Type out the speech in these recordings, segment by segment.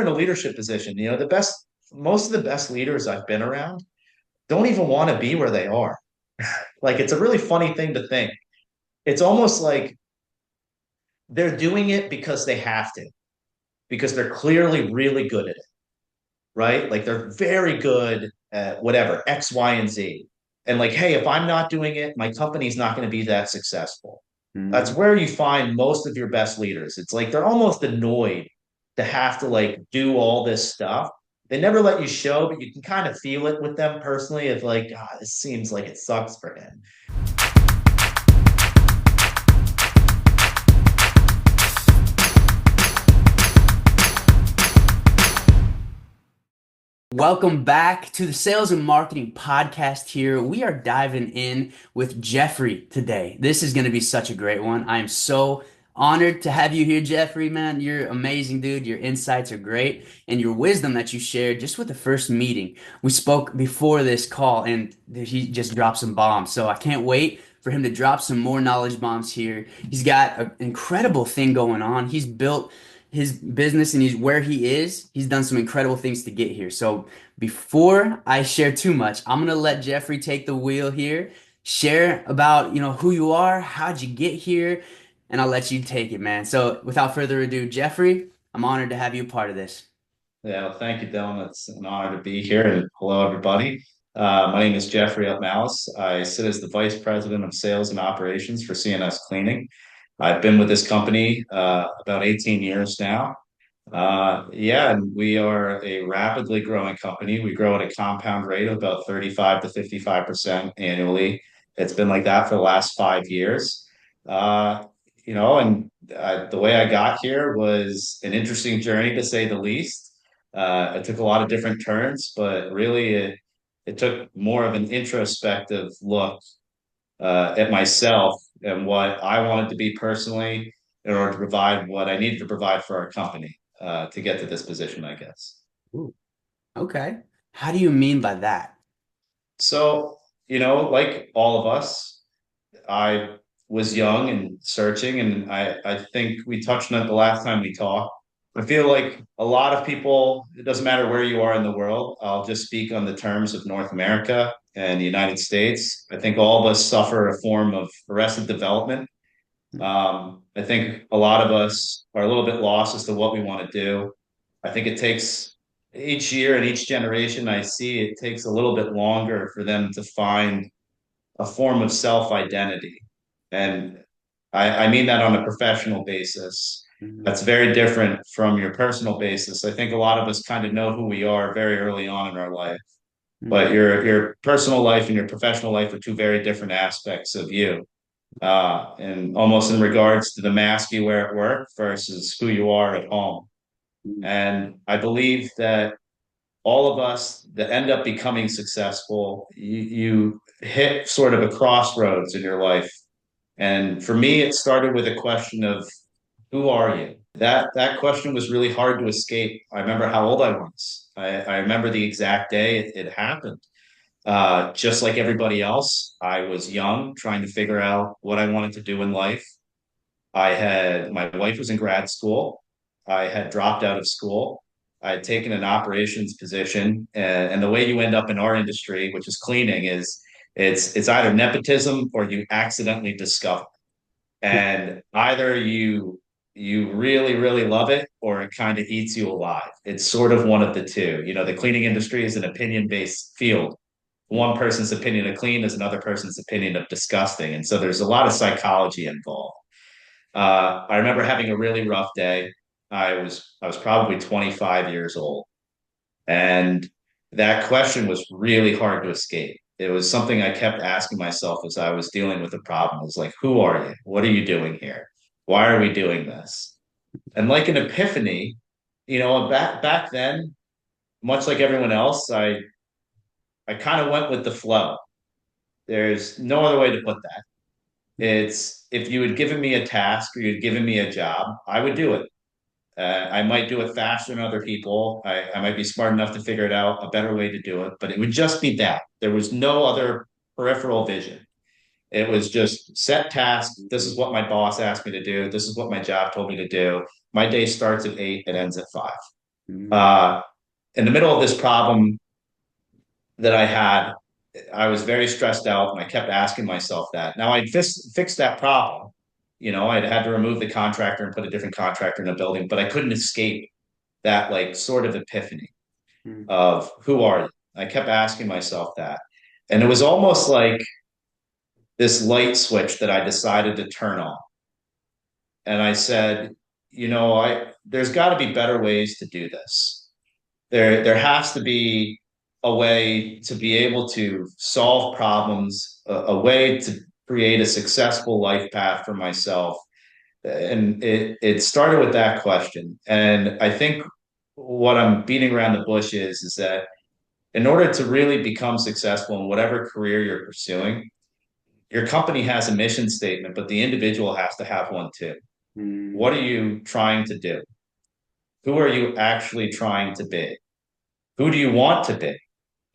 in a leadership position, most of the best leaders I've been around don't even want to be where they are. Like it's a really funny thing to think. It's almost like they're doing it because they have to, because they're clearly really good at it, right? Like they're very good at whatever, X, Y, and Z. And like, hey, if I'm not doing it, my company's not going to be that successful. That's Mhm. where you find most of your best leaders. It's like they're almost annoyed to have to like do all this stuff. They never let you show, but you can kind of feel it with them personally of like, this seems like it sucks for him. Welcome back to the Sales and Marketing Podcast here. We are diving in with Jeffrey today. This is going to be such a great one. I am so honored to have you here, Jeffrey, man. You're amazing, dude. Your insights are great, and your wisdom that you shared just with the first meeting. We spoke before this call, and he just dropped some bombs. So I can't wait for him to drop some more knowledge bombs here. He's got an incredible thing going on. He's built his business and he's where he is. He's done some incredible things to get here. So before I share too much, I'm gonna let Jeffrey take the wheel here. Share about, who you are, how'd you get here, and I'll let you take it, man. So without further ado, Jeffrey, I'm honored to have you a part of this. Yeah, well, thank you, Dylan. It's an honor to be here. And hello, everybody. My name is Jeffrey Upmalis. I sit as the Vice President of Sales and Operations for CNS Cleaning. I've been with this company about 18 years now. Yeah, and we are a rapidly growing company. We grow at a compound rate of about 35 to 55% annually. It's been like that for the last 5 years. Uh, the way I got here was an interesting journey to say the least. It took a lot of different turns, but really it took more of an introspective look at myself and what I wanted to be personally in order to provide what I needed to provide for our company to get to this position, I guess. Ooh, okay. How do you mean by that? So, like all of us, I was young and searching, and I think we touched on it the last time we talked. I feel like a lot of people, it doesn't matter where you are in the world, I'll just speak on the terms of North America and the United States. I think all of us suffer a form of arrested development. I think a lot of us are a little bit lost as to what we want to do. I think it takes each year and each generation I see, it takes a little bit longer for them to find a form of self identity. And I mean that on a professional basis. Mhm. That's very different from your personal basis. I think a lot of us kind of know who we are very early on in our life, but Mhm. your personal life and your professional life are two very different aspects of you. And almost in regards to the mask you wear at work versus who you are at home. Mhm. And I believe that all of us that end up becoming successful, you hit sort of a crossroads in your life. And for me, it started with a question of who are you? That question was really hard to escape. I remember how old I was. I remember the exact day it happened. Just like everybody else, I was young, trying to figure out what I wanted to do in life. My wife was in grad school. I had dropped out of school. I had taken an operations position, and the way you end up in our industry, which is cleaning, is it's either nepotism or you accidentally discover. And either you really really love it or it kind of eats you alive. It's sort of one of the two. The cleaning industry is an opinion based field. One person's opinion of clean is another person's opinion of disgusting, and so there's a lot of psychology involved. I remember having a really rough day. I was probably 25 years old, and that question was really hard to escape. It was something I kept asking myself as I was dealing with the problem. It was like, who are you? What are you doing here? Why are we doing this? And like an epiphany, back then, much like everyone else, I kind of went with the flow. There's no other way to put that. It's if you had given me a task or you'd given me a job, I would do it. I might do it faster than other people. I might be smart enough to figure it out a better way to do it, but it would just be that. There was no other peripheral vision. It was just set task. This is what my boss asked me to do. This is what my job told me to do. My day starts at 8 and ends at 5. Mm. Uh, in the middle of this problem that I had, I was very stressed out and I kept asking myself that. Now I'd fixed that problem. I'd had to remove the contractor and put a different contractor in the building, but I couldn't escape that like sort of epiphany Mm. of who are you? I kept asking myself that. And it was almost like this light switch that I decided to turn on. And I said, there's got to be better ways to do this. There has to be a way to be able to solve problems, a way to create a successful life path for myself. And it started with that question. And I think what I'm beating around the bush is that in order to really become successful in whatever career you're pursuing, your company has a mission statement, but the individual has to have one too. What Mm. are you trying to do? Who are you actually trying to be? Who do you want to be?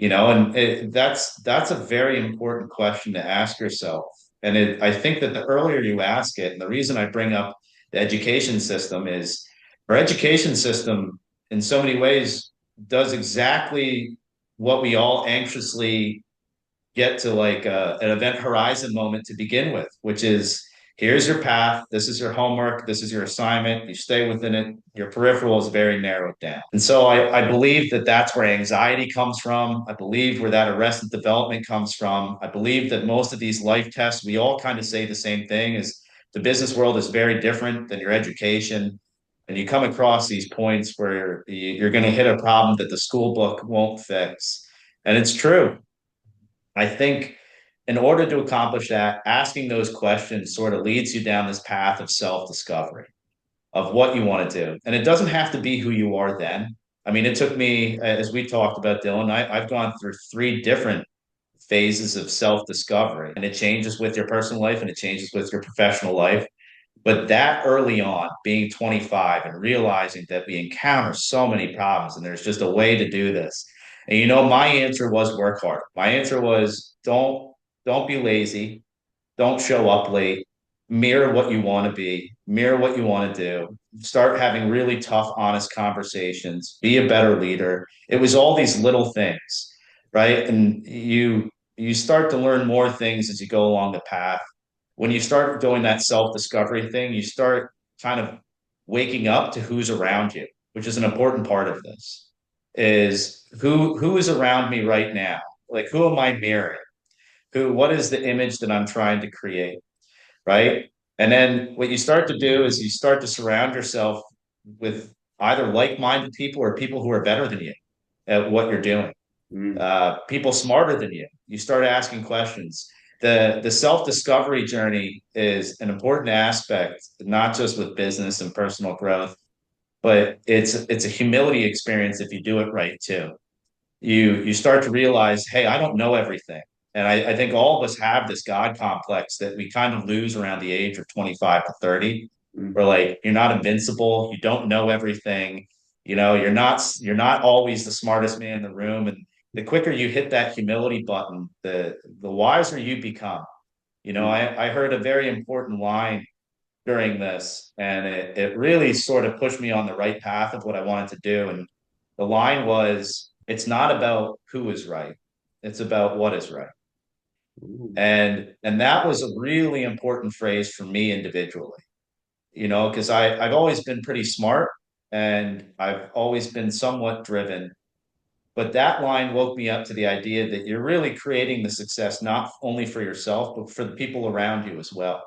That's a very important question to ask yourself. And I think that the earlier you ask it, and the reason I bring up the education system is our education system, in so many ways, does exactly what we all anxiously get to like an event horizon moment to begin with, which is here's your path, this is your homework, this is your assignment, you stay within it, your peripheral is very narrowed down. And so I believe that that's where anxiety comes from. I believe where that arrested development comes from. I believe that most of these life tests, we all kind of say the same thing is the business world is very different than your education. And you come across these points where you're going to hit a problem that the school book won't fix. And it's true. I think in order to accomplish that, asking those questions sort of leads you down this path of self discovery of what you want to do. And it doesn't have to be who you are then. I mean, it took me, as we talked about, Dylan, I've gone through three different phases of self discovery, and it changes with your personal life and it changes with your professional life. But that early on, being 25 and realizing that we encounter so many problems and there's just a way to do this. And my answer was work hard. My answer was don't be lazy, don't show up late, mirror what you want to be, mirror what you want to do, start having really tough, honest conversations, be a better leader. It was all these little things, right? And you start to learn more things as you go along the path. When you start doing that self-discovery thing, you start kind of waking up to who's around you, which is an important part of this. Is who is around me right now? Like who am I mirroring? What is the image that I'm trying to create? Right. And then what you start to do is you start to surround yourself with either like-minded people or people who are better than you at what you're doing. Mm. People smarter than you. You start asking questions. The self-discovery journey is an important aspect, not just with business and personal growth, but it's a humility experience if you do it right too. You start to realize, hey, I don't know everything. And I think all of us have this God complex that we kind of lose around the age of 25 to 30, Mm. where like you're not invincible, you don't know everything, you're not always the smartest man in the room. And the quicker you hit that humility button, the wiser you become. Mm. I heard a very important line during this, and it really sort of pushed me on the right path of what I wanted to do. And the line was, it's not about who is right, it's about what is right. Ooh. And that was a really important phrase for me individually, because I've always been pretty smart and I've always been somewhat driven. But that line woke me up to the idea that you're really creating the success not only for yourself, but for the people around you as well.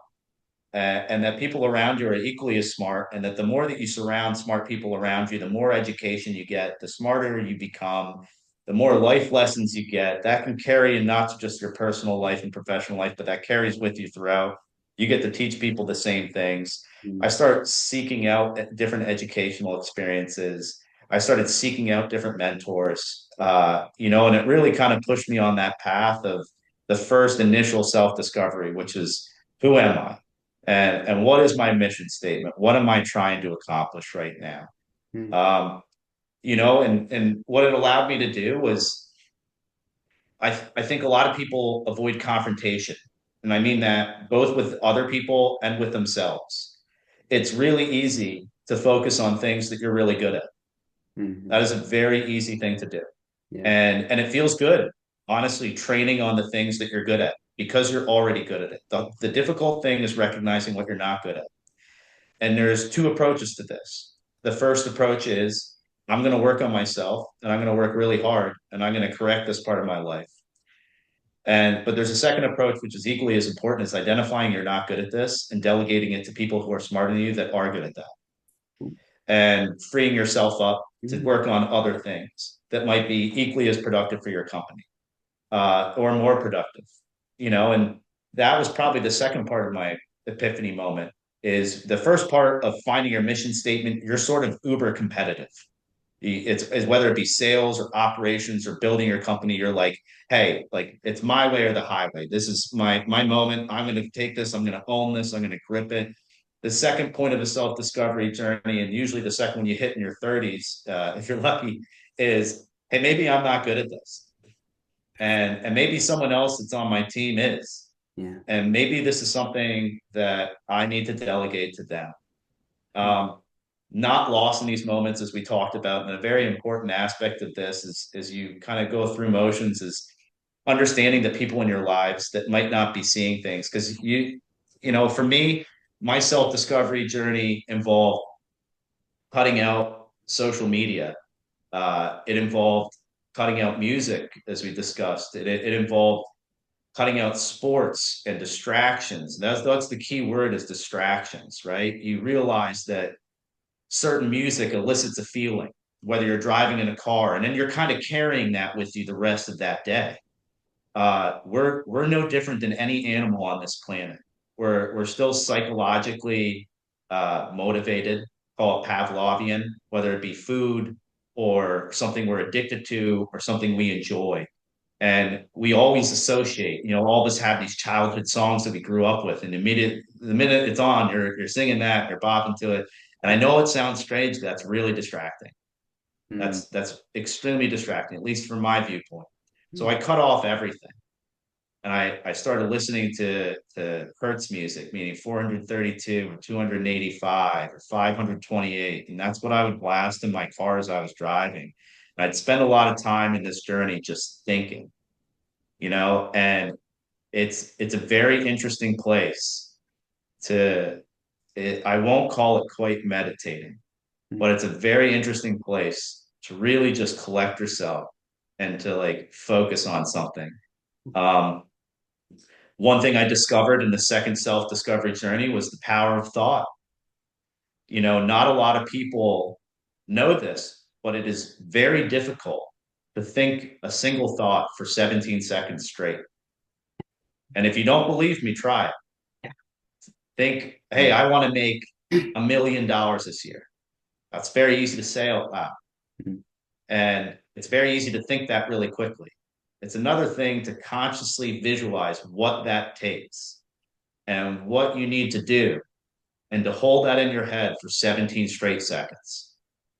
And that people around you are equally as smart, and that the more that you surround smart people around you, the more education you get, the smarter you become, the more life lessons you get. That can carry in not just your personal life and professional life, but that carries with you throughout. You get to teach people the same things. I Mm. start seeking out different educational experiences. I started seeking out different mentors, and it really kind of pushed me on that path of the first initial self discovery, which is who am I? And what is my mission statement? What am I trying to accomplish right now? Mm. Um, and what it allowed me to do was I think a lot of people avoid confrontation. And I mean that both with other people and with themselves. It's really easy to focus on things that you're really good at. Hmm. That is a very easy thing to do. Yeah. And it feels good, honestly, training on the things that you're good at because you're already good at it. The difficult thing is recognizing what you're not good at. And there's two approaches to this. The first approach is I'm going to work on myself and I'm going to work really hard and I'm going to correct this part of my life. And but there's a second approach which is equally as important, is identifying you're not good at this and delegating it to people who are smarter than you that are good at that, and freeing yourself up to Mhm. work on other things that might be equally as productive for your company, or more productive, and that was probably the second part of my epiphany moment. Is the first part of finding your mission statement, you're sort of uber competitive. It's whether it be sales or operations or building your company, you're like, hey, like it's my way or the highway. This is my moment. I'm going to take this. I'm going to own this. I'm going to grip it. The second point of a self-discovery journey, and usually the second one you hit in your 30s, if you're lucky, is, hey, maybe I'm not good at this, and maybe someone else that's on my team is, Yeah. and maybe this is something that I need to delegate to them. Um, Not lost in these moments, as we talked about, and a very important aspect of this is you kind of go through motions, is understanding the people in your lives that might not be seeing things, because for me, my self-discovery journey involved cutting out social media. It involved cutting out music, as we discussed. It involved cutting out sports and distractions. That's the key word, is distractions, right? You realize that certain music elicits a feeling, whether you're driving in a car, and then you're kind of carrying that with you the rest of that day. We're no different than any animal on this planet. We're still psychologically motivated, call it Pavlovian, whether it be food or something we're addicted to or something we enjoy. And we always associate, all of us have these childhood songs that we grew up with, and the minute it's on, you're singing that, you're bopping to it. And I know it sounds strange, but that's really distracting. Mm. That's extremely distracting, at least from my viewpoint. So Mm. I cut off everything, and I started listening to Hertz music, meaning 432 or 285 or 528, and that's what I would blast in my car as I was driving. And I'd spend a lot of time in this journey just thinking, and it's a very interesting place to. I won't call it quite meditating, but Mm. it's a very interesting place to really just collect yourself and to like focus on something. Um, One thing I discovered in the second self discovery journey was the power of thought. Not a lot of people know this, but it is very difficult to think a single thought for 17 seconds straight. And if you don't believe me, try it. Think, hey, I want to make $1 million this year. That's very easy to say out loud. Mm. And it's very easy to think that really quickly. It's another thing to consciously visualize what that takes and what you need to do, and to hold that in your head for 17 straight seconds.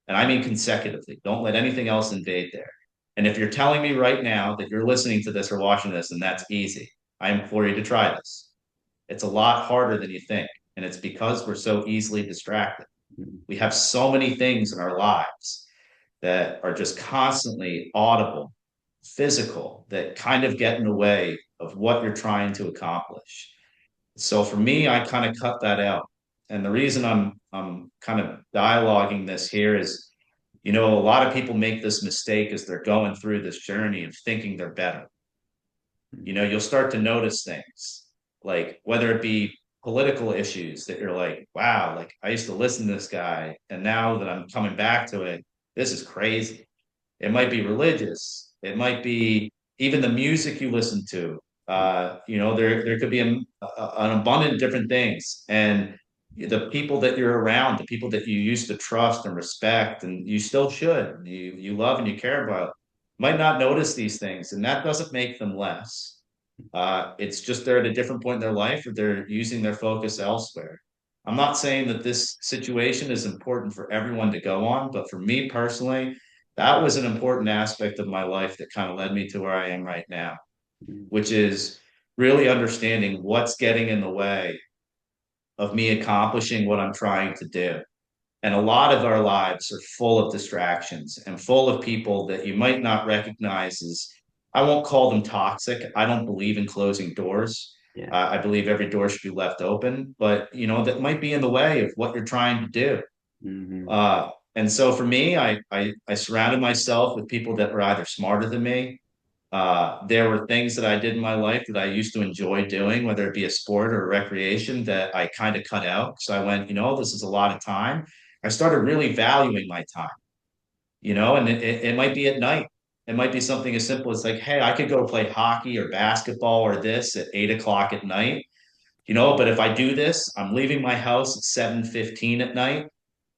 And I mean consecutively. Don't let anything else invade there. And if you're telling me right now that you're listening to this or watching this and that's easy, I implore you to try this. It's a lot harder than you think. And it's because we're so easily distracted. Mm. We have so many things in our lives that are just constantly audible, physical, that kind of get in the way of what you're trying to accomplish. So for me, I kind of cut that out. And the reason I'm kind of dialoguing this here is, a lot of people make this mistake as they're going through this journey of thinking they're better. You'll start to notice things, like whether it be political issues that you're like, wow, like I used to listen to this guy, and now that I'm coming back to it, this is crazy. It might be religious. It might be even the music you listen to. There could be an abundant different things, and the people that you're around, the people that you used to trust and respect, and you still should, you love and you care about, might not notice these things, and that doesn't make them less. It's just they're at a different point in their life, or they're using their focus elsewhere. I'm not saying that this situation is important for everyone to go on, but for me personally, that was an important aspect of my life that kind of led me to where I am right now, Mm. which is really understanding what's getting in the way of me accomplishing what I'm trying to do. And a lot of our lives are full of distractions and full of people that you might not recognize as, I won't call them toxic. I don't believe in closing doors. Yeah. I believe every door should be left open, but that might be in the way of what you're trying to do. Hmm. And so for me, I surrounded myself with people that were either smarter than me. There were things that I did in my life that I used to enjoy doing, whether it be a sport or a recreation, that I kind of cut out. So I went, this is a lot of time. I started really valuing my time, and it might be at night. It might be something as simple as like, hey, I could go play hockey or basketball or this at 8 o'clock at night, but if I do this, I'm leaving my house at 7:15 at night.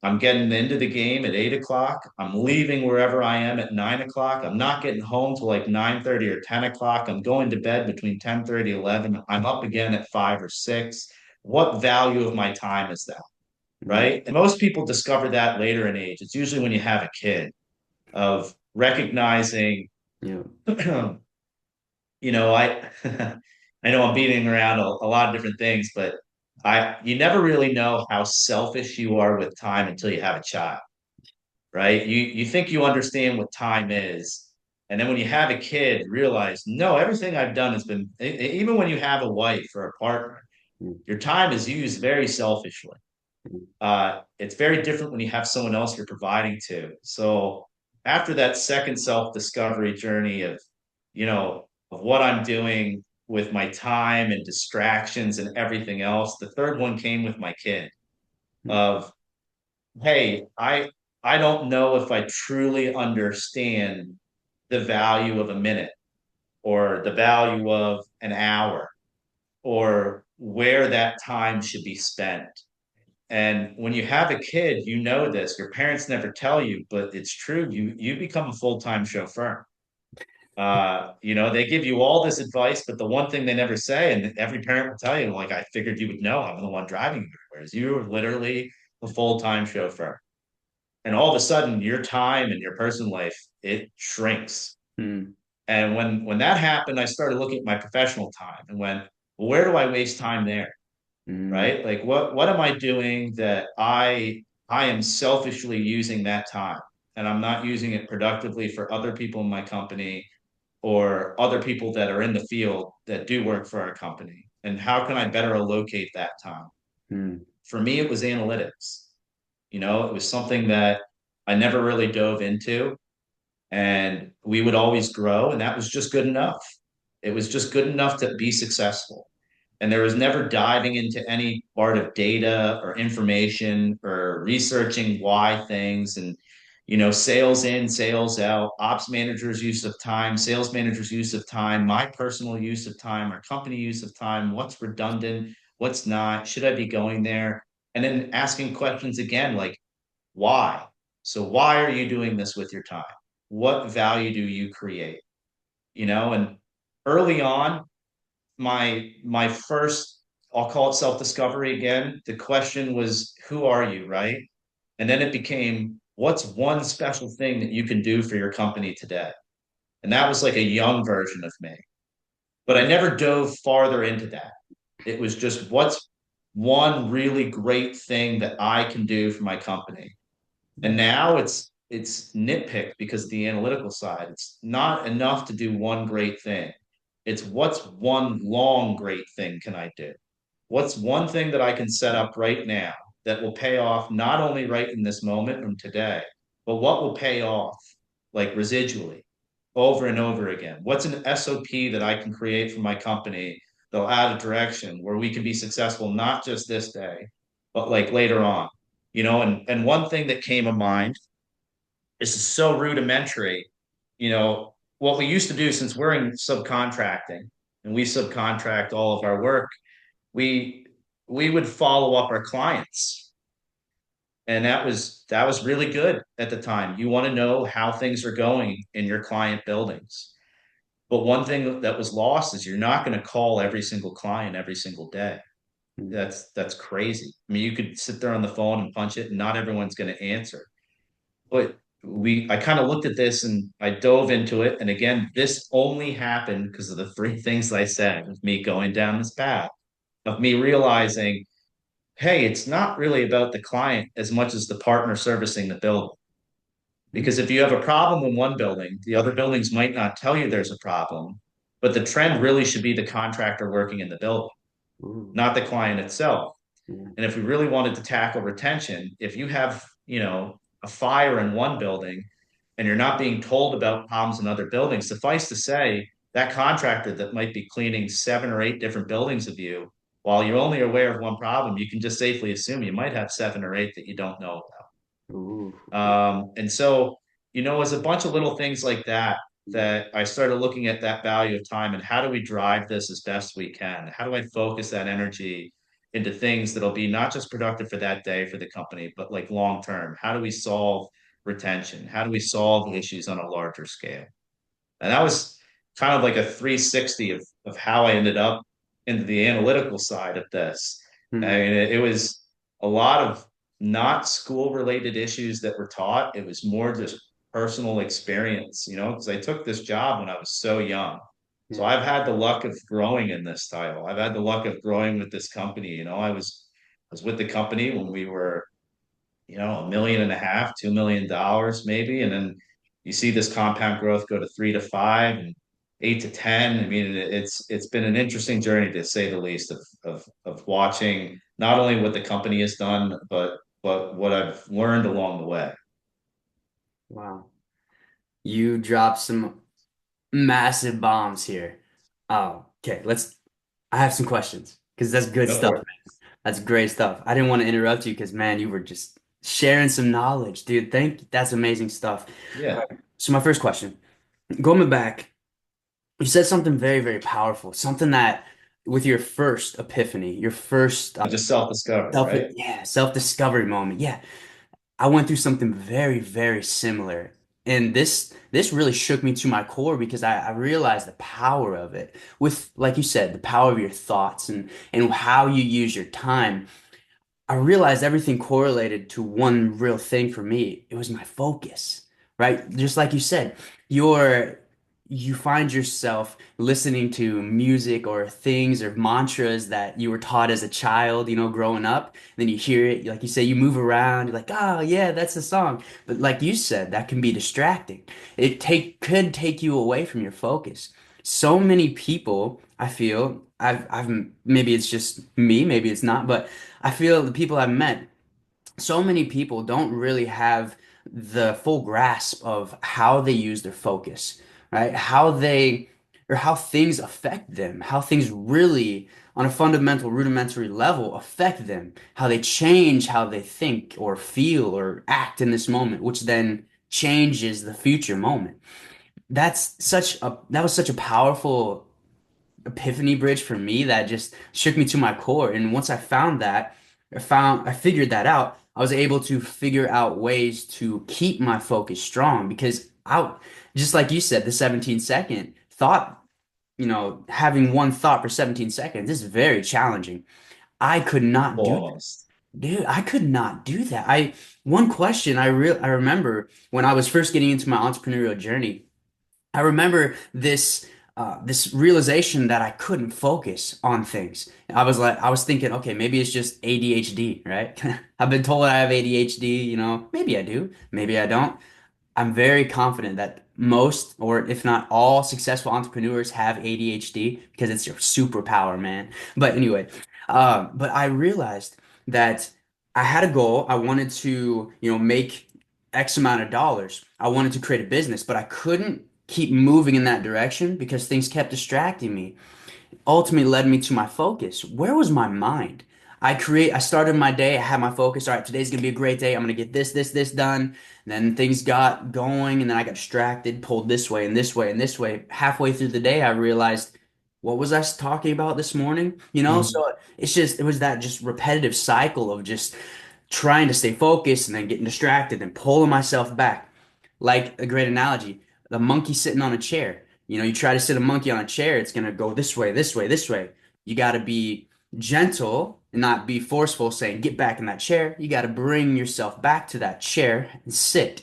I'm getting into the game at 8 o'clock. I'm leaving wherever I am at 9 o'clock. I'm not getting home till like 9:30 or 10 o'clock. I'm going to bed between 10:30, 11. I'm up again at 5 or 6. What value of my time is that? Right. And most people discover that later in age. It's usually when you have a kid, of recognizing, Yeah. I I know I'm beating around a lot of different things, but you never really know how selfish you are with time until you have a child, right? You think you understand what time is, and then when you have a kid, realize, no, everything I've done has been, even when you have a wife or a partner, your time is used very selfishly. It's very different when you have someone else you're providing to. So after that second self-discovery journey of what I'm doing with my time and distractions and everything else, the third one came with my kid of, hey, I don't know if I truly understand the value of a minute or the value of an hour or where that time should be spent. And when you have a kid, this. Your parents never tell you, but it's true. You become a full-time chauffeur. They give you all this advice, but the one thing they never say, and every parent will tell you, like, I figured you would know, I'm the one driving you everywhere, is you're literally a full-time chauffeur. And all of a sudden, your time and your personal life, it shrinks. Mm-hmm. And when that happened, I started looking at my professional time and went, well, where do I waste time there? Right? Like what am I doing that I am selfishly using that time and I'm not using it productively for other people in my company or other people that are in the field that do work for our company? And how can I better allocate that time? Mm-hmm. For me, it was analytics. It was something that I never really dove into, and we would always grow, and that was just good enough. It was just good enough to be successful. And there was never diving into any part of data or information or researching why things and sales in, sales out, ops managers' use of time, sales managers' use of time, my personal use of time, our company use of time, what's redundant, what's not, should I be going there? And then asking questions again, like, why? So why are you doing this with your time? What value do you create? And early on, my first, I'll call it self-discovery again. The question was, who are you, right? And then it became, what's one special thing that you can do for your company today? And that was like a young version of me. But I never dove farther into that. It was just, what's one really great thing that I can do for my company? And now it's nitpick because of the analytical side. It's not enough to do one great thing. It's what's one long great thing can I do? What's one thing that I can set up right now that will pay off not only right in this moment from today, but what will pay off like residually over and over again? What's an SOP that I can create for my company that'll add a direction where we can be successful not just this day, but like later on? And one thing that came to mind, this is so rudimentary, what we used to do, since we're in subcontracting and we subcontract all of our work, we we would follow up our clients. And that was really good at the time. You want to know how things are going in your client buildings. But one thing that was lost is you're not going to call every single client every single day. That's crazy. I mean, you could sit there on the phone and punch it, and not everyone's going to answer. But I kind of looked at this and I dove into it. And again, this only happened because of the three things I said, of me going down this path, of me realizing hey, it's not really about the client as much as the partner servicing the building. Because if you have a problem in one building, the other buildings might not tell you there's a problem, but the trend really should be the contractor working in the building, Ooh, not the client itself. yeah. And if we really wanted to tackle retention, if you have, a fire in one building and you're not being told about problems in other buildings, suffice to say, that contractor that might be cleaning 7 or 8 different buildings of you, while you're only aware of one problem, you can just safely assume you might have 7 or 8 that you don't know Ooh, and so, it's a bunch of little things like that that I started looking at that value of time and how do we drive this as best we can? How do I focus that energy into things that'll be not just productive for that day for the company, but like long term? How do we solve retention? How do we solve issues on a larger scale? And that was kind of like a 360 of how I ended up into the analytical side of this. I hmm. mean, it was a lot of not school related issues that were taught. It was more just personal experience, because I took this job when I was so young. So Yeah. I've had the luck of growing in this title. I've had the luck of growing with this company. I was with the company when we were 1.5 million, $2 million maybe. And then you see this compound growth go to 3 to 5 and 8 to 10. I mean, it's been an interesting journey to say the least of watching not only what the company has done, but what I've learned along the way. Wow. You dropped some massive bombs here. Oh, okay. I have some questions because that's good stuff. Oh, That's great stuff. I didn't want to interrupt you because, man, you were just sharing some knowledge, dude. That's amazing stuff. All yeah. right. So my first question, going back, you said something very, very powerful, something that with your first epiphany, your first Just self-discovery, right? self-discovery moment. Yeah. I went through something very, very similar. And this really shook me to my core because I realized the power of it with, like you said, the power of your thoughts and how you use your time. I realized everything correlated to one real thing for me. It was my focus, right? Just like you said, your you find yourself listening to music or things or mantras that you were taught as a child, growing up. Then you hear it, like you say, you move around, you're like, oh yeah, that's the song. But like you said, that can be distracting. It could take you away from your focus. So many people, I feel, I've maybe it's just me, maybe it's not, but I feel the people I've met, so many people don't really have the full grasp of how they use their focus, right? How things affect them, how things really, on a fundamental, rudimentary level, affect them, how they change how they think or feel or act in this moment, which then changes the future moment. That was such a powerful epiphany bridge for me that just shook me to my core. And once I found that, I figured that out. I was able to figure out ways to keep my focus strong because just like you said, the 17-second thought, having one thought for 17 seconds is very challenging. I could not do that. Almost. Dude, I could not do that. One question I remember when I was first getting into my entrepreneurial journey. I remember this realization that I couldn't focus on things. I was thinking, okay, maybe it's just ADHD, right? I've been told I have ADHD, maybe I do, maybe I don't. I'm very confident that most, or if not all, successful entrepreneurs have ADHD because it's your superpower, man. But anyway, but I realized that I had a goal. I wanted to, make X amount of dollars. I wanted to create a business, but I couldn't keep moving in that direction because things kept distracting me ultimately led me to my focus. Where was my mind? I started my day, I had my focus. All right, today's gonna be a great day. I'm gonna get this done. And then things got going, and then I got distracted, pulled this way and this way and this way. Halfway through the day, I realized, what was I talking about this morning? So it was that just repetitive cycle of just trying to stay focused and then getting distracted and pulling myself back. Like a great analogy, the monkey sitting on a chair. You try to sit a monkey on a chair, it's gonna go this way, this way, this way. You got to be gentle and not be forceful, saying, get back in that chair. You got to bring yourself back to that chair and sit.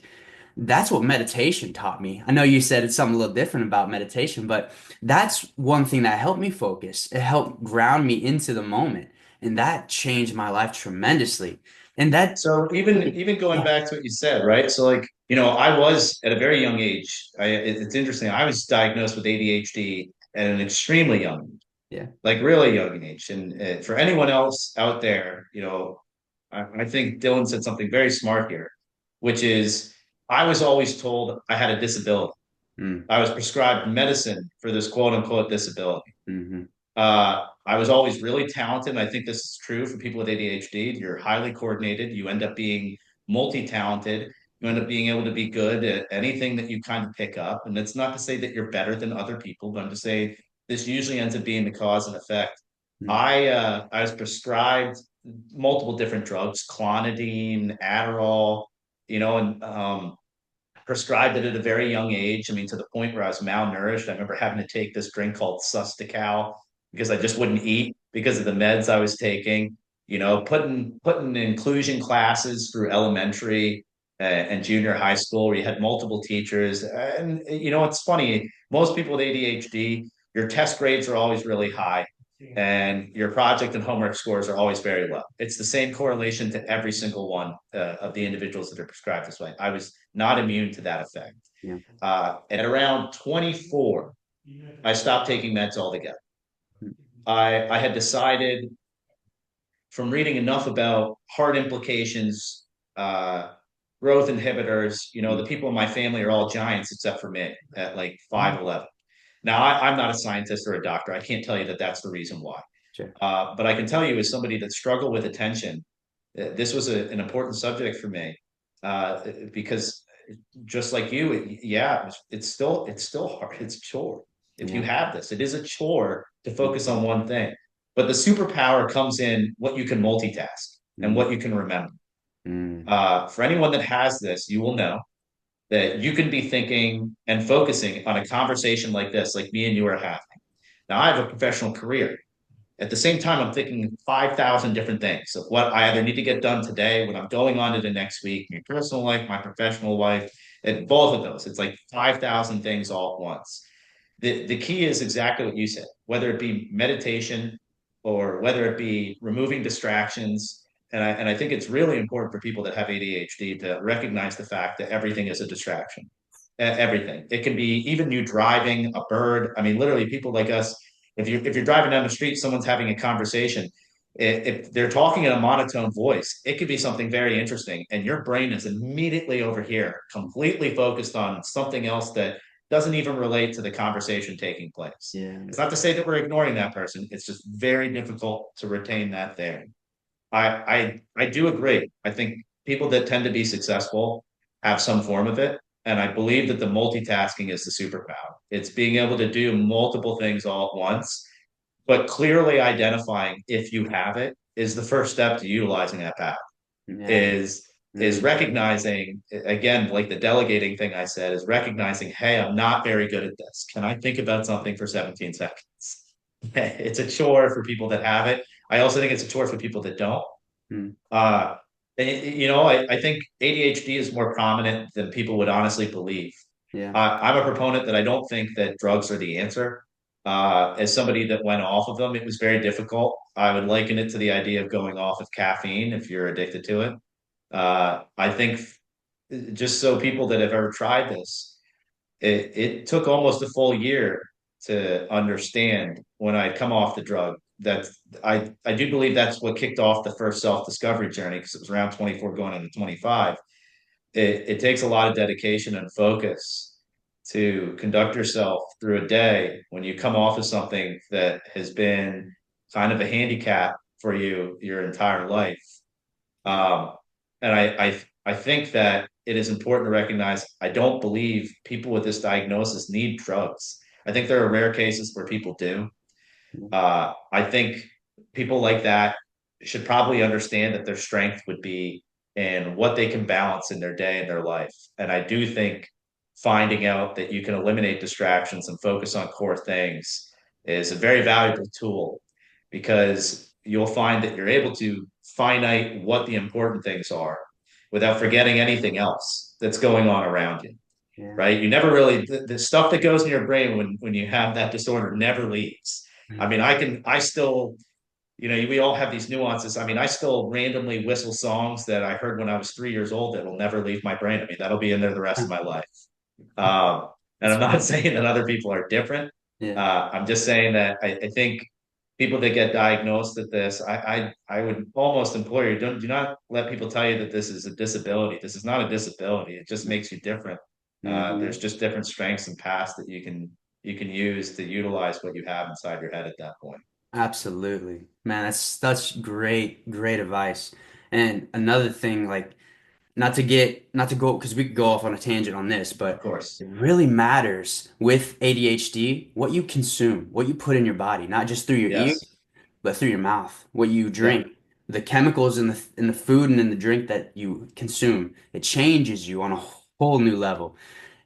That's what meditation taught me. I know you said it's something a little different about meditation, but that's one thing that helped me focus. It helped ground me into the moment. and that changed my life tremendously. And that, So even going yeah, back to what you said, right? So like, I was at a very young age. It's interesting. I was diagnosed with ADHD at an extremely young age, yeah, like really young age. And for anyone else out there, I think Dylan said something very smart here, which is I was always told I had a disability. mm, I was prescribed medicine for this quote unquote disability. hmm, I was always really talented. And I think this is true for people with ADHD. You're highly coordinated. You end up being multi-talented. You end up being able to be good at anything that you kind of pick up. And it's not to say that you're better than other people, but I'm to say this usually ends up being the cause and effect. mm, I was prescribed multiple different drugs, clonidine, Adderall, and prescribed it at a very young age. I mean, to the point where I was malnourished. I remember having to take this drink called Sustical because I just wouldn't eat because of the meds I was taking. Putting inclusion classes through elementary and junior high school where you had multiple teachers. And it's funny. Most people with ADHD, your test grades are always really high and your project and homework scores are always very low. It's the same correlation to every single one of the individuals that are prescribed this way. I was not immune to that effect. yeah, At around 24, I stopped taking meds altogether. mm, I had decided from reading enough about heart implications, growth inhibitors, mm, the people in my family are all giants except for me at like mm, 5'11". Now, I'm not a scientist or a doctor. I can't tell you that that's the reason why. sure, But I can tell you, as somebody that struggled with attention, this was an important subject for me because just like you, yeah, it's still hard. It's a chore. If you yeah, have this, it is a chore to focus mm, on one thing. But the superpower comes in what you can multitask and mm, what you can remember. mm, For anyone that has this, you will know that you can be thinking and focusing on a conversation like this, like me and you are having. Now, I have a professional career. At the same time, I'm thinking 5,000 different things of what I either need to get done today, what I'm going on to the next week, my personal life, my professional life, and both of those. It's like 5,000 things all at once. The key is exactly what you said, whether it be meditation or whether it be removing distractions. And I think it's really important for people that have ADHD to recognize the fact that everything is a distraction. Everything. It can be even you driving a bird. I mean, literally, people like us. If you're driving down the street, someone's having a conversation. If they're talking in a monotone voice, it could be something very interesting, and your brain is immediately over here, completely focused on something else that doesn't even relate to the conversation taking place. yeah, It's not to say that we're ignoring that person. It's just very difficult to retain that there. I do agree. I think people that tend to be successful have some form of it. And I believe that the multitasking is the superpower. It's being able to do multiple things all at once, but clearly identifying if you have it is the first step to utilizing that power. yeah, Is mm, recognizing again, like the delegating thing I said, is recognizing, hey, I'm not very good at this. Can I think about something for 17 seconds? It's a chore for people that have it. I also think it's a chore for people that don't. mm, Uh, I think ADHD is more prominent than people would honestly believe. yeah, I'm a proponent that I don't think that drugs are the answer. As somebody that went off of them, it was very difficult. I would liken it to the idea of going off of caffeine if you're addicted to it. I think just so people that have ever tried this, it took almost a full year to understand when I come off the drug that I do believe that's what kicked off the first self-discovery journey because it was around 24 going into 25. It takes a lot of dedication and focus to conduct yourself through a day when you come off of something that has been kind of a handicap for you your entire life. Um, and I think that it is important to recognize I don't believe people with this diagnosis need drugs. I think there are rare cases where people do. mm, I think people like that should probably understand that their strength would be in what they can balance in their day and their life. And I do think finding out that you can eliminate distractions and focus on core things is a very valuable tool because you'll find that you're able to finite what the important things are without forgetting anything else that's going on around you, yeah, right? You never really the stuff that goes in your brain when you have that disorder never leaves. I mm, mean, I still, we all have these nuances. I mean, I still randomly whistle songs that I heard when I was 3 years old that'll never leave my brain. I mean, that'll be in there the rest of my life. Um, and That's I'm not fun. saying that other people are different. Yeah. I'm just saying that I think people that get diagnosed with this, I would almost implore you, do not let people tell you that this is a disability. This is not a disability. It just makes you different. There's Hmm. just different strengths and paths that you can use to utilize what you have inside your head at that point. Absolutely. Man, that's such great advice. And another thing, like not to go because we could go off on a tangent on this, Of but course. it really matters with ADHD what you consume, what you put in your body, not just through your Yes. ears, but through your mouth, what you Yep. drink, the chemicals in the food and in the drink that you consume. It changes you on a whole new level.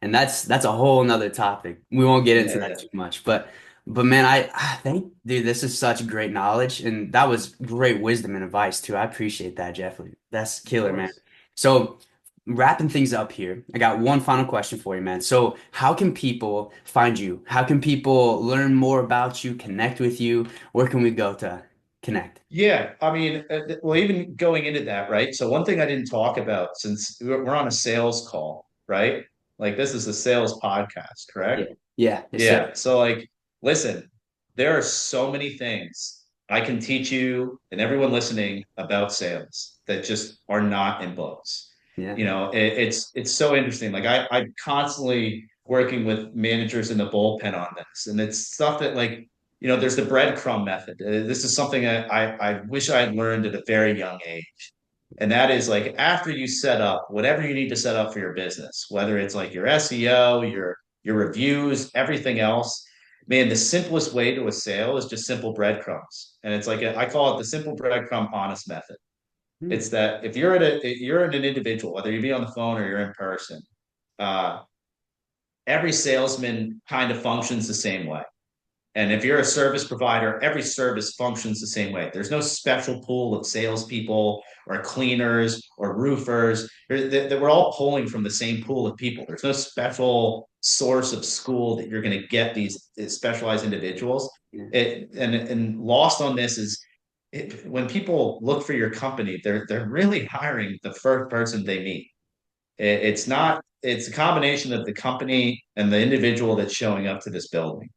And that's a whole nother topic. We won't get into Yeah, that yeah. too much, but man, I think, dude, this is such great knowledge, and that was great wisdom and advice too. I appreciate that, Jeffrey. That's Of killer, man. course. So, wrapping things up here, I got one final question for you, man. So, how can people find you? How can people learn more about you, connect with you? Where can we go to connect? Yeah, I mean, well, even going into that, right? So one thing I didn't talk about, since we're on a sales call, right? Like this is a sales podcast, Yeah. correct? Yeah. Yes, sir. Yeah. So like, listen, there are so many things I can teach you and everyone listening about sales that just are not in books. Yeah. It's so interesting. Like I'm constantly working with managers in the bullpen on this, and it's stuff that like, there's the breadcrumb method. This is something that I wish I had learned at a very young age. And that is like after you set up whatever you need to set up for your business, whether it's like your SEO, your reviews, everything else. Man, the simplest way to a sale is just simple breadcrumbs. And it's like I call it the simple breadcrumb honest method. Hmm. It's that if you're an individual, whether you be on the phone or you're in person, uh, every salesman kind of functions the same way. And if you're a service provider, every service functions the same way. There's no special pool of salespeople or cleaners or roofers. We're all pulling from the same pool of people. There's no special source of school that you're going to get these specialized individuals. Yeah. And lost on this is when people look for your company, they're really hiring the first person they meet. It's not. It's a combination of the company and the individual that's showing up to this building.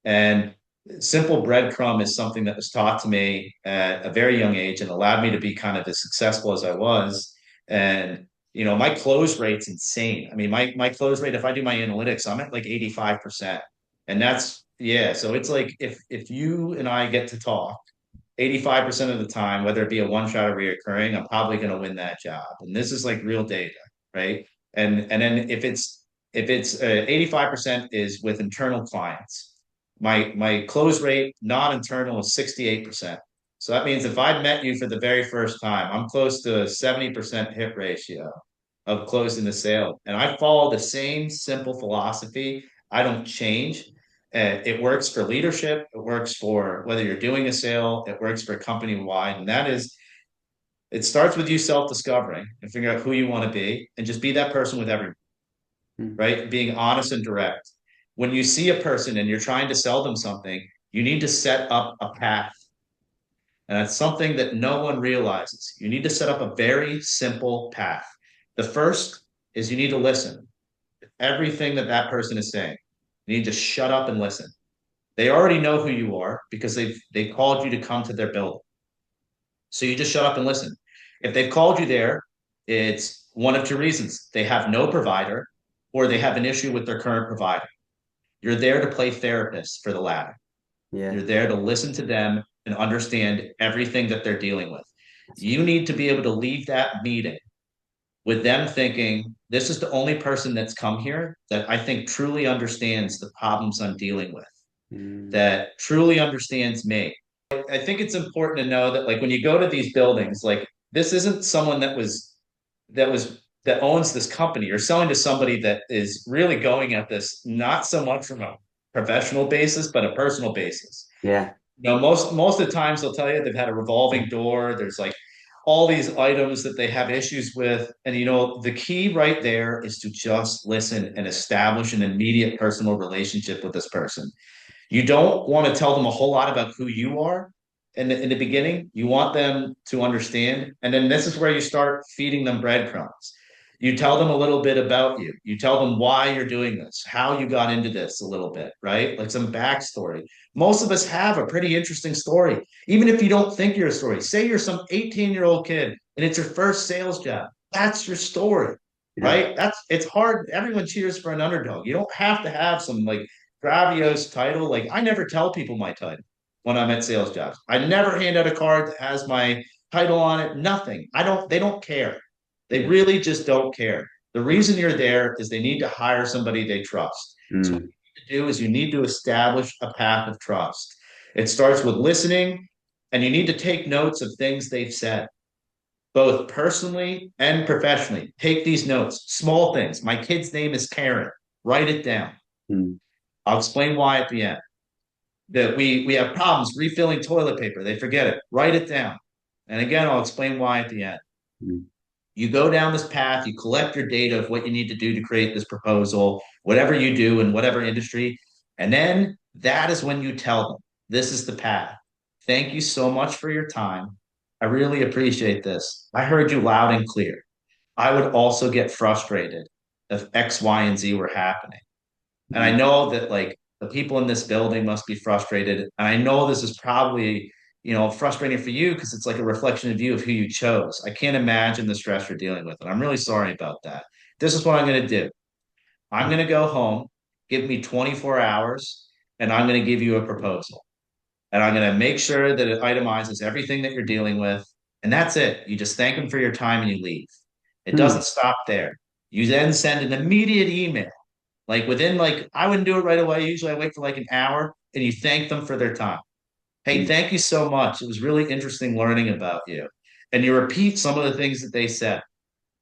And simple breadcrumb is something that was taught to me at a very young age and allowed me to be kind of as successful as I was. And my close rate's insane. I mean, my close rate, if I do my analytics, I'm at like 85%. And that's yeah. So it's like if you and I get to talk 85% of the time, whether it be a one shot or reoccurring, I'm probably going to win that job. And this is like real data, right? And then if it's 85% is with internal clients, my close rate non-internal is 68%. So that means if I met you for the very first time, I'm close to a 70% hit ratio of closing the sale. And I follow the same simple philosophy. I don't change. It works for leadership. It works for whether you're doing a sale. It works for company wide. And that is, it starts with you self-discovering and figuring out who you want to be and just be that person with everyone, Hmm. right? Being honest and direct. When you see a person and you're trying to sell them something, you need to set up a path. And that's something that no one realizes. You need to set up a very simple path. The first is you need to listen. Everything that person is saying, you need to shut up and listen. They already know who you are because they called you to come to their building. So you just shut up and listen. If they've called you there, it's one of two reasons. They have no provider or they have an issue with their current provider. You're there to play therapist for the latter. Yeah. You're there to listen to them and understand everything that they're dealing with. You need to be able to leave that meeting with them thinking, this is the only person that's come here that I think truly understands the problems I'm dealing with, Mm. that truly understands me. I think it's important to know that like when you go to these buildings, like this isn't someone that owns this company. You're selling to somebody that is really going at this not so much from a professional basis, but a personal basis. Yeah. Most of the times they'll tell you they've had a revolving door. There's like all these items that they have issues with. And the key right there is to just listen and establish an immediate personal relationship with this person. You don't want to tell them a whole lot about who you are in the beginning, you want them to understand. And then this is where you start feeding them breadcrumbs. You tell them a little bit about you. You tell them why you're doing this, how you got into this a little bit, right? Like some backstory. Most of us have a pretty interesting story. Even if you don't think you're a story, say you're some 18-year-old kid and it's your first sales job. That's your story, Yeah. right? It's hard. Everyone cheers for an underdog. You don't have to have some like grandiose title. Like I never tell people my title when I'm at sales jobs. I never hand out a card that has my title on it. Nothing. They don't care. They Yeah. really just don't care. The reason you're there is they need to hire somebody they trust. So what Mm. you need to do is you need to establish a path of trust. It starts with listening, and you need to take notes of things they've said, both personally and professionally. Take these notes, small things. My kid's name is Karen. Write it down. Mm. I'll explain why at the end. That we have problems refilling toilet paper. They forget it. Write it down. And again, I'll explain why at the end. Mm. You go down this path, you collect your data of what you need to do to create this proposal, whatever you do in whatever industry. And then that is when you tell them, this is the path. Thank you so much for your time. I really appreciate this. I heard you loud and clear. I would also get frustrated if X, Y, and Z were happening. And I Mm. know that like the people in this building must be frustrated. And I know this is probably, frustrating for you because it's like a reflection of you of who you chose. I can't imagine the stress you're dealing with. And I'm really sorry about that. This is what I'm going to do. I'm going to go home, give me 24 hours, and I'm going to give you a proposal. And I'm going to make sure that it itemizes everything that you're dealing with. And that's it. You just thank them for your time and you leave. It Mm. doesn't stop there. You then send an immediate email like within like I wouldn't do it right away. Usually I wait for like an hour and you thank them for their time. Hey, Mm. thank you so much. It was really interesting learning about you. And you repeat some of the things that they said.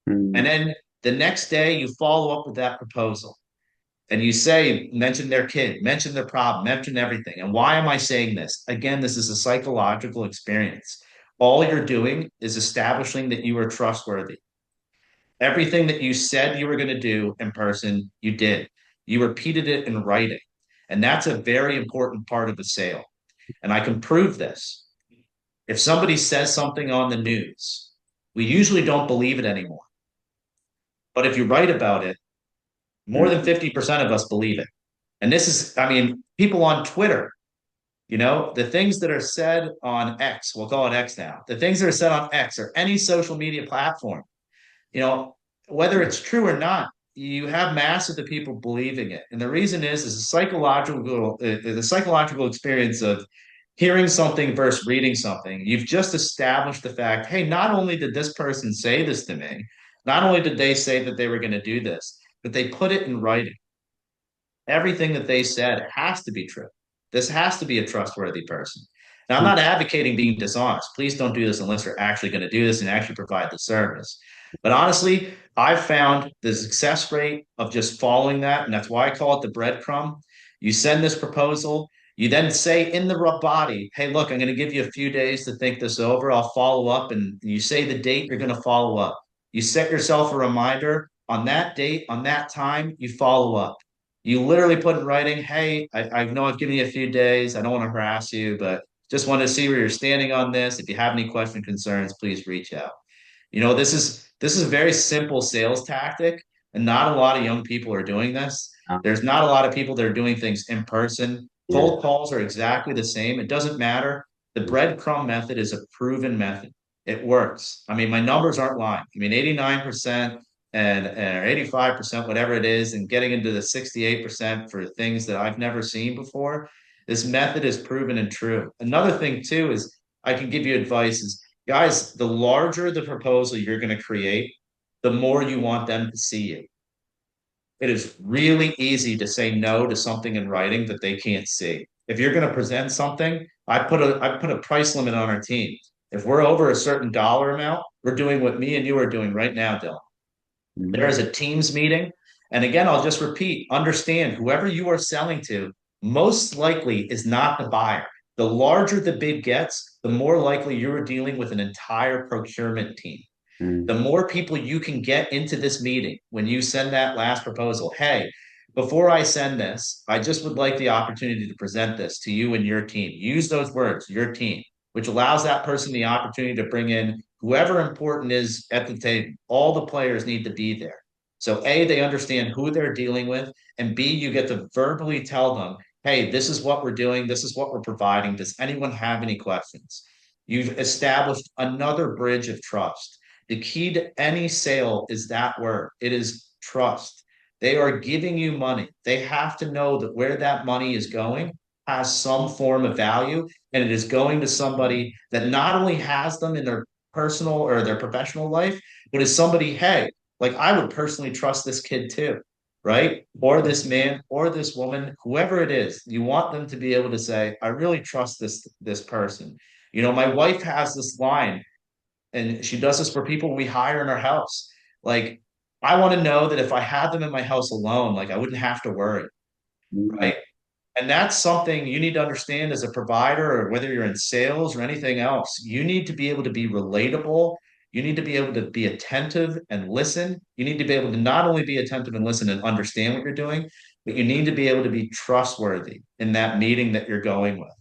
And Mm. then the next day you follow up with that proposal. And you say, mention their kid, mention their problem, mention everything. And why am I saying this? Again, this is a psychological experience. All you're doing is establishing that you are trustworthy. Everything that you said you were going to do in person, you did. You repeated it in writing. And that's a very important part of the sale. And I can prove this. If somebody says something on the news, we usually don't believe it anymore. But if you write about it, more than Mm. 50% of us believe it. And this is, I mean, people on Twitter, the things that are said on X, we'll call it X now, the things that are said on X or any social media platform, you know, whether it's true or not, you have mass of the people believing it. And the reason is the psychological experience of hearing something versus reading something. You've just established the fact, hey, not only did this person say this to me, not only did they say that they were going to do this, but they put it in writing. Everything that they said has to be true. This has to be a trustworthy person. Now, I'm Mm. not advocating being dishonest. Please don't do this unless you're actually going to do this and actually provide the service. But honestly, I've found the success rate of just following that, and that's why I call it the breadcrumb. You send this proposal, you then say in the body, hey, look, I'm going to give you a few days to think this over. I'll follow up. And you say the date you're going to follow up. You set yourself a reminder on that date, on that time, you follow up. You literally put in writing, hey, I know I've given you a few days. I don't want to harass you, but just want to see where you're standing on this. If you have any question concerns, please reach out. This is a very simple sales tactic, and not a lot of young people are doing this. There's not a lot of people that are doing things in person. Yeah. Cold calls are exactly the same. It doesn't matter. The breadcrumb method is a proven method. It works. I mean, my numbers aren't lying. I mean, 89% and 85%, whatever it is, and getting into the 68% for things that I've never seen before. This method is proven and true. Another thing too is I can give you advice is guys, the larger the proposal you're going to create, the more you want them to see you. It is really easy to say no to something in writing that they can't see. If you're going to present something, I put a price limit on our team. If we're over a certain dollar amount, we're doing what me and you are doing right now, Dylan. There Mm. is a Teams meeting. And again, I'll just repeat, understand whoever you are selling to most likely is not the buyer. The larger the bid gets, the more likely you're dealing with an entire procurement team. The Mm. more people you can get into this meeting when you send that last proposal. Hey, before I send this, I just would like the opportunity to present this to you and your team. Use those words, your team. which allows that person the opportunity to bring in whoever important is at the table. All the players need to be there. So A, they understand who they're dealing with, and B, you get to verbally tell them, hey, this is what we're doing, this is what we're providing. Does anyone have any questions? You've established another bridge of trust. The key to any sale is that word. It is trust. They are giving you money. They have to know that where that money is going has some form of value, and it is going to somebody that not only has them in their personal or their professional life, but is somebody, hey, like I would personally trust this kid too, right? Or this man or this woman, whoever it is, you want them to be able to say, I really trust this person. You know, my wife has this line, and she does this for people we hire in our house. Like, I want to know that if I had them in my house alone, like I wouldn't have to worry, Mm. right? And that's something you need to understand as a provider, or whether you're in sales or anything else. You need to be able to be relatable. You need to be able to be attentive and listen. You need to be able to not only be attentive and listen and understand what you're doing, but you need to be able to be trustworthy in that meeting that you're going with.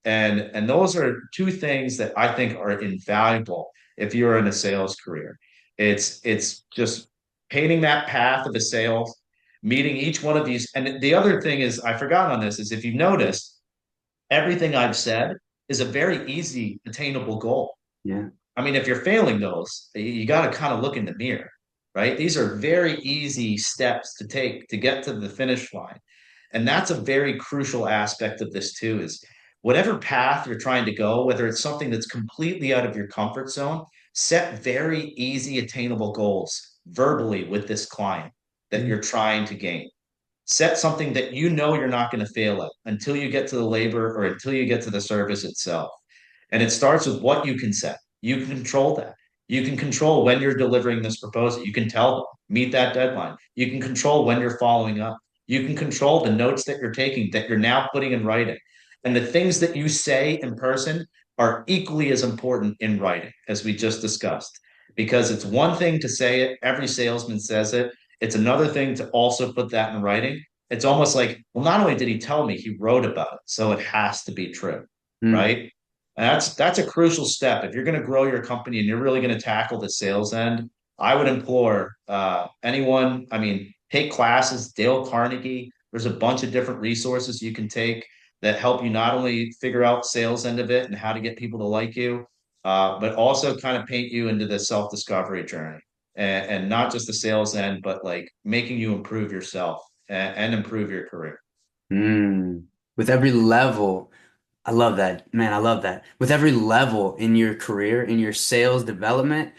And those are two things that I think are invaluable if you're in a sales career. It's just painting that path of a sale, meeting each one of these. And the other thing is, I forgot on this, is if you noticed, everything I've said is a very easy, attainable goal. Yeah. I mean, if you're failing those, you got to kind of look in the mirror, right? These are very easy steps to take to get to the finish line. And that's a very crucial aspect of this too, is whatever path you're trying to go, whether it's something that's completely out of your comfort zone, set very easy, attainable goals verbally with this client that Mm. you're trying to gain. Set something that you know you're not going to fail at until you get to the labor or until you get to the service itself. And it starts with what you can set. You can control that. You can control when you're delivering this proposal. You can tell them, meet that deadline. You can control when you're following up. You can control the notes that you're taking, that you're now putting in writing. And the things that you say in person are equally as important in writing, as we just discussed. Because it's one thing to say it, every salesman says it. It's another thing to also put that in writing. It's almost like, well, not only did he tell me, he wrote about it. So it has to be true, Mm. right? And that's a crucial step. If you're going to grow your company and you're really going to tackle the sales end, I would implore anyone, I mean, take classes, Dale Carnegie. There's a bunch of different resources you can take that help you not only figure out sales end of it and how to get people to like you, but also kind of paint you into the self-discovery journey, and not just the sales end, but like making you improve yourself and improve your career. Mm. With every level, I love that. Man, I love that. With every level in your career, in your sales development,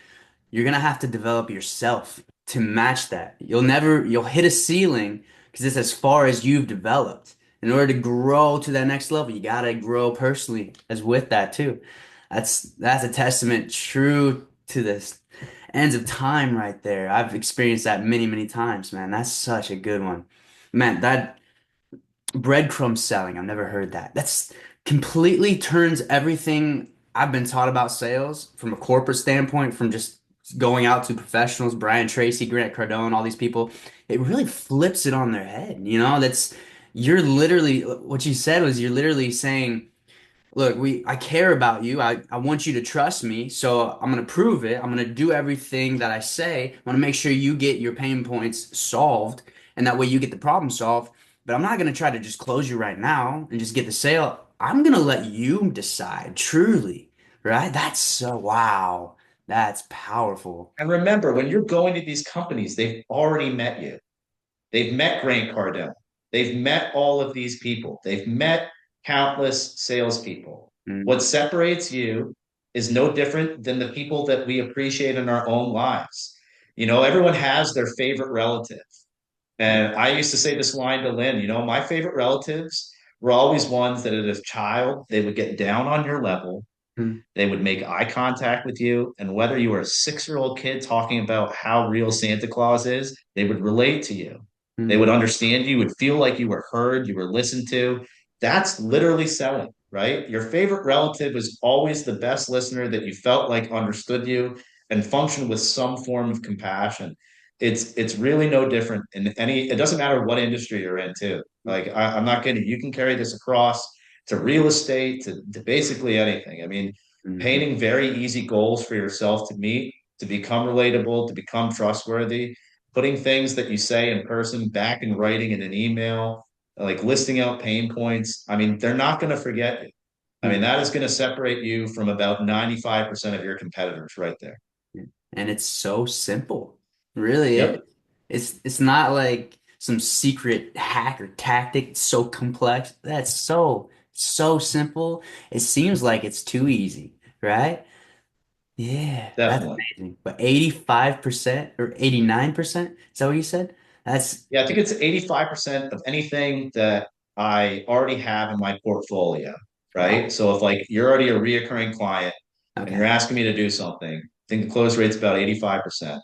you're gonna have to develop yourself to match that. You'll hit a ceiling because it's as far as you've developed. In order to grow to that next level, you gotta grow personally as with that too. That's a testament true to this ends of time right there. I've experienced that many, many times, man. That's such a good one. Man, that breadcrumb selling, I've never heard that. That's completely turns everything I've been taught about sales from a corporate standpoint, from just going out to professionals, Brian Tracy, Grant Cardone, all these people. It really flips it on their head. You're literally, what you said was you're literally saying, look, I care about you. I want you to trust me. So I'm going to prove it. I'm going to do everything that I say. I'm going to make sure you get your pain points solved. And that way you get the problem solved. But I'm not going to try to just close you right now and just get the sale. I'm going to let you decide truly, right? That's so, wow. That's powerful. And remember, when you're going to these companies, they've already met you. They've met Grant Cardone. They've met all of these people. They've met countless salespeople. Mm, What separates you is no different than the people that we appreciate in our own lives. You know, everyone has their favorite relative. And I used to say this line to Lynn, you know, my favorite relatives were always ones that as a child, they would get down on your level. mm, They would make eye contact with you. And whether you were a 6 year old kid talking about how real Santa Claus is, they would relate to you. They mm. would understand you, would feel like you were heard, you were listened to. That's literally selling, right? Your favorite relative is always the best listener that you felt like understood you and functioned with some form of compassion. It's really no different in any, it doesn't matter what industry you're in, too. Like I'm not kidding. You can carry this across to real estate to basically anything. I mean, Mhm. painting very easy goals for yourself to meet, to become relatable, to become trustworthy, putting things that you say in person back in writing in an email, like listing out pain points. I mean, they're not going to forget you. I mean, Yeah. that is going to separate you from about 95% of your competitors right there. And it's so simple. Really is. Yep, It's not like some secret hack or tactic. It's so complex. That's so simple. It seems like it's too easy, right? Yeah, that's definitely. amazing. But 85% or 89%, is that what you said? That's Yeah, I think it's 85% of anything that I already have in my portfolio, right? wow. So if like you're already a reoccurring client and you're Okay. asking me to do something, I think the close rate's about 85%.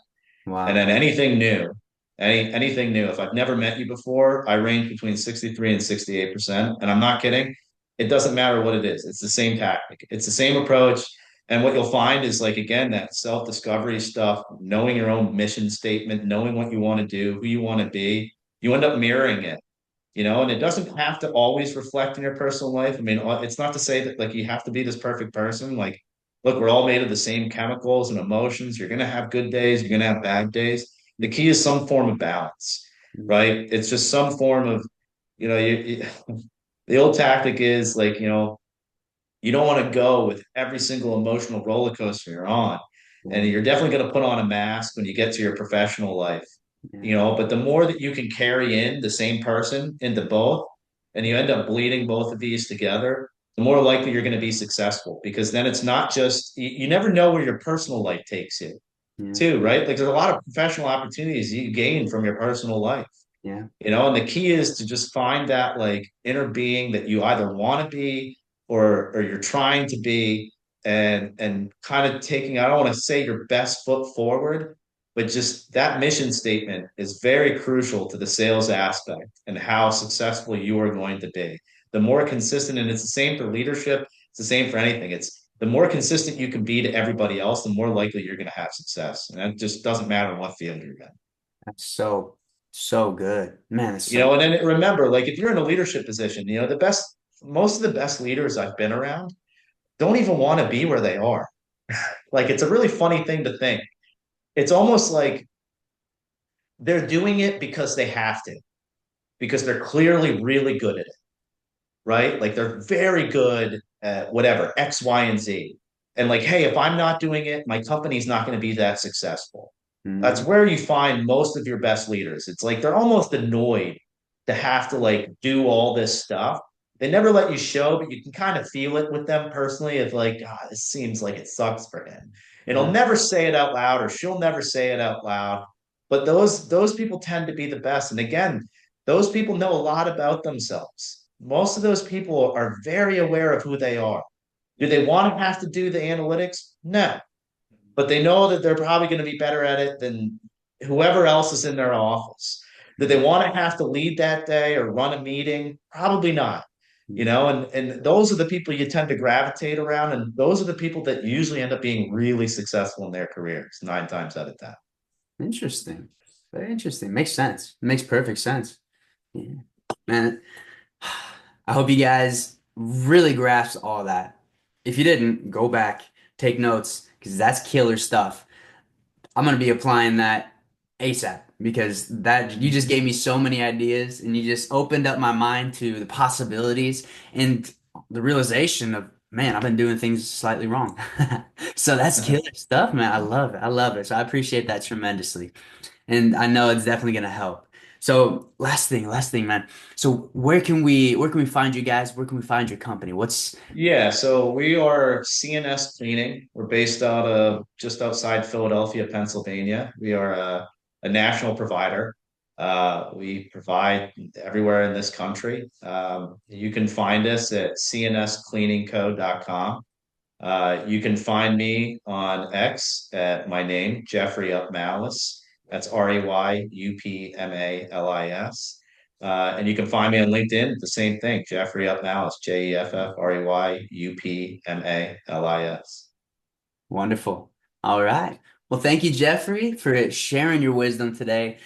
And Wow. then anything new, anything new, if I've never met you before, I range between 63 and 68%. And I'm not kidding. It doesn't matter what it is. It's the same tactic. It's the same approach. And what you'll find is like again, that self-discovery stuff, knowing your own mission statement, knowing what you want to do, who you want to be, you end up mirroring it, and it doesn't have to always reflect in your personal life. I mean, it's not to say that like you have to be this perfect person. Like, look, we're all made of the same chemicals and emotions. You're gonna have good days, you're gonna have bad days. The key is some form of balance, right? It's just some form of, the old tactic is like, you don't want to go with every single emotional roller coaster you're on. And Yeah. you're definitely going to put on a mask when you get to your professional life, Yeah. but the more that you can carry in the same person into both, and you end up bleeding both of these together, the more likely you're going to be successful because then it's not just, you never know where your personal life takes you Yeah. too, right? Like there's a lot of professional opportunities you gain from your personal life. Yeah. And the key is to just find that like inner being that you either want to be or you're trying to be, and kind of taking, I don't want to say your best foot forward, but just that mission statement is very crucial to the sales aspect and how successful you are going to be. The more consistent, and it's the same for leadership, it's the same for anything. It's the more consistent you can be to everybody else, the more likely you're going to have success. And that just doesn't matter in what field you're in. That's so good. Man, it's so And then remember, like if you're in a leadership position, most of the best leaders I've been around don't even want to be where they are. Like it's a really funny thing to think. It's almost like they're doing it because they have to, because they're clearly really good at it, right? Like they're very good at whatever, X, Y, and Z. And like, hey, if I'm not doing it, my company's not going to be that successful. That's Mhm. where you find most of your best leaders. It's like they're almost annoyed to have to like do all this stuff. They never let you show, but you can kind of feel it with them personally of like, this seems like it sucks for him. And he'll Yeah. never say it out loud, or she'll never say it out loud. But those people tend to be the best. And again, those people know a lot about themselves. Most of those people are very aware of who they are. Do they want to have to do the analytics? No, but they know that they're probably going to be better at it than whoever else is in their office. Do they want to have to lead that day or run a meeting? Probably not. And those are the people you tend to gravitate around, and those are the people that usually end up being really successful in their careers 9 times out of 10. Interesting. Very interesting. Makes sense. Makes perfect sense. Yeah. Man, I hope you guys really grasp all that. If you didn't, go back, take notes, because that's killer stuff. I'm gonna be applying that ASAP because that you just gave me so many ideas and you just opened up my mind to the possibilities and the realization of, man, I've been doing things slightly wrong. So that's killer stuff, man. I love it. I love it. So I appreciate that tremendously. And I know it's definitely gonna help. So last thing, man. So where can we find you guys? Where can we find your company? What's Yeah, so we are CNS Cleaning. We're based out of just outside Philadelphia, Pennsylvania. We are a national provider. We provide everywhere in this country. You can find us at cnscleaningco.com. You can find me on X at my name, Jeffrey Upmalis. That's RayUpmalis. And you can find me on LinkedIn, the same thing, Jeffrey Upmalis, JeffreyUpmalis. wonderful. All right. Well, thank you, Jeffrey, for sharing your wisdom today.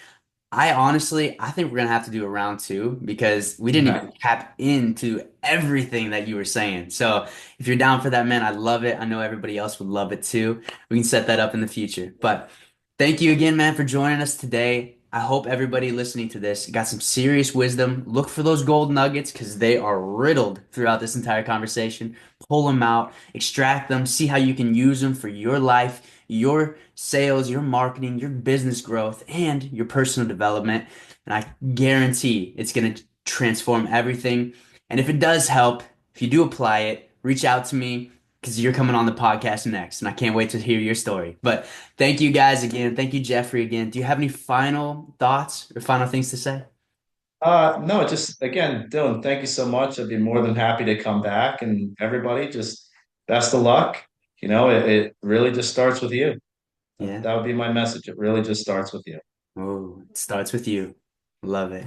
I think we're gonna have to do a round two because we didn't Okay. even tap into everything that you were saying. So if you're down for that, man, I love it. I know everybody else would love it too. We can set that up in the future. But thank you again, man, for joining us today. I hope everybody listening to this got some serious wisdom. Look for those gold nuggets because they are riddled throughout this entire conversation. Pull them out, extract them, see how you can use them for your life, your sales, your marketing, your business growth, and your personal development. And I guarantee it's going to transform everything. And if it does help, if you do apply it, reach out to me because you're coming on the podcast next. And I can't wait to hear your story. But thank you guys again. Thank you, Jeffrey, again. Do you have any final thoughts or final things to say? No, just again, Dylan, thank you so much. I'd be more than happy to come back, and everybody just best of luck. It really just starts with you. Yeah. That would be my message. It really just starts with you. Oh, it starts with you. Love it.